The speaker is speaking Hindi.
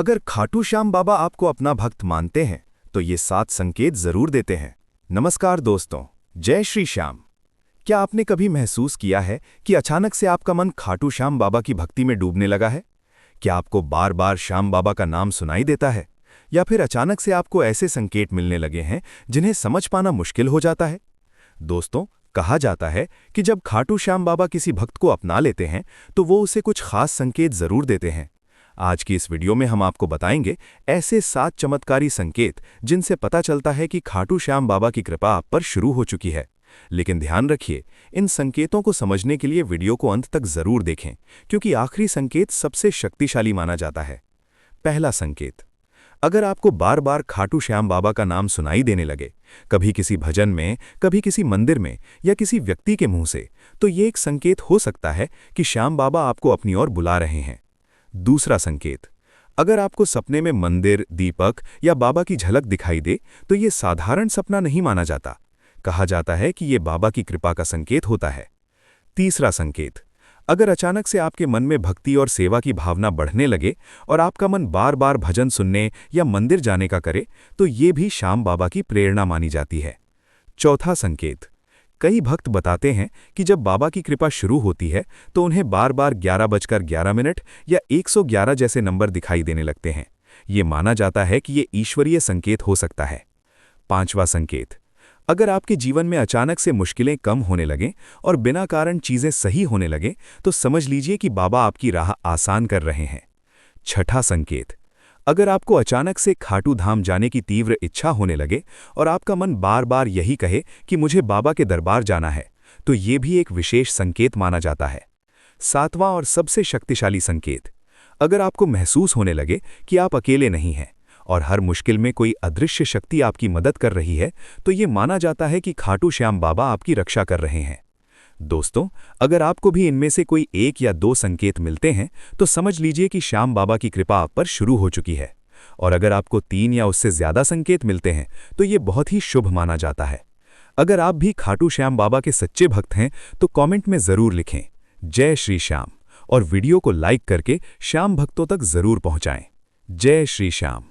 अगर खाटू श्याम बाबा आपको अपना भक्त मानते हैं तो ये 7 संकेत जरूर देते हैं। नमस्कार दोस्तों, जय श्री श्याम। क्या आपने कभी महसूस किया है कि अचानक से आपका मन खाटू श्याम बाबा की भक्ति में डूबने लगा है? क्या आपको बार बार श्याम बाबा का नाम सुनाई देता है, या फिर अचानक से आपको ऐसे संकेत मिलने लगे हैं जिन्हें समझ पाना मुश्किल हो जाता है? दोस्तों, कहा जाता है कि जब खाटू श्याम बाबा किसी भक्त को अपना लेते हैं तो वो उसे कुछ खास संकेत जरूर देते हैं। आज की इस वीडियो में हम आपको बताएंगे ऐसे 7 चमत्कारी संकेत जिनसे पता चलता है कि खाटू श्याम बाबा की कृपा आप पर शुरू हो चुकी है। लेकिन ध्यान रखिए, इन संकेतों को समझने के लिए वीडियो को अंत तक जरूर देखें, क्योंकि आखिरी संकेत सबसे शक्तिशाली माना जाता है। पहला संकेत, अगर आपको बार बार खाटू श्याम बाबा का नाम सुनाई देने लगे, कभी किसी भजन में, कभी किसी मंदिर में या किसी व्यक्ति के मुंह से, तो ये एक संकेत हो सकता है कि श्याम बाबा आपको अपनी ओर बुला रहे हैं। दूसरा संकेत, अगर आपको सपने में मंदिर, दीपक या बाबा की झलक दिखाई दे तो ये साधारण सपना नहीं माना जाता। कहा जाता है कि ये बाबा की कृपा का संकेत होता है। तीसरा संकेत, अगर अचानक से आपके मन में भक्ति और सेवा की भावना बढ़ने लगे और आपका मन बार बार भजन सुनने या मंदिर जाने का करे तो ये भी श्याम बाबा की प्रेरणा मानी जाती है। चौथा संकेत, कई भक्त बताते हैं कि जब बाबा की कृपा शुरू होती है तो उन्हें बार बार 11:11 या 111 जैसे नंबर दिखाई देने लगते हैं। ये माना जाता है कि ये ईश्वरीय संकेत हो सकता है। पांचवा संकेत, अगर आपके जीवन में अचानक से मुश्किलें कम होने लगें और बिना कारण चीजें सही होने लगें तो समझ लीजिए कि बाबा आपकी राह आसान कर रहे हैं। छठा संकेत, अगर आपको अचानक से खाटू धाम जाने की तीव्र इच्छा होने लगे और आपका मन बार बार यही कहे कि मुझे बाबा के दरबार जाना है, तो ये भी एक विशेष संकेत माना जाता है। सातवां और सबसे शक्तिशाली संकेत, अगर आपको महसूस होने लगे कि आप अकेले नहीं हैं और हर मुश्किल में कोई अदृश्य शक्ति आपकी मदद कर रही है, तो ये माना जाता है कि खाटू श्याम बाबा आपकी रक्षा कर रहे हैं। दोस्तों, अगर आपको भी इनमें से कोई 1 या 2 संकेत मिलते हैं तो समझ लीजिए कि श्याम बाबा की कृपा आप पर शुरू हो चुकी है। और अगर आपको 3 या उससे ज्यादा संकेत मिलते हैं तो ये बहुत ही शुभ माना जाता है। अगर आप भी खाटू श्याम बाबा के सच्चे भक्त हैं तो कमेंट में जरूर लिखें जय श्री श्याम, और वीडियो को लाइक करके श्याम भक्तों तक जरूर पहुंचाएं। जय श्री श्याम।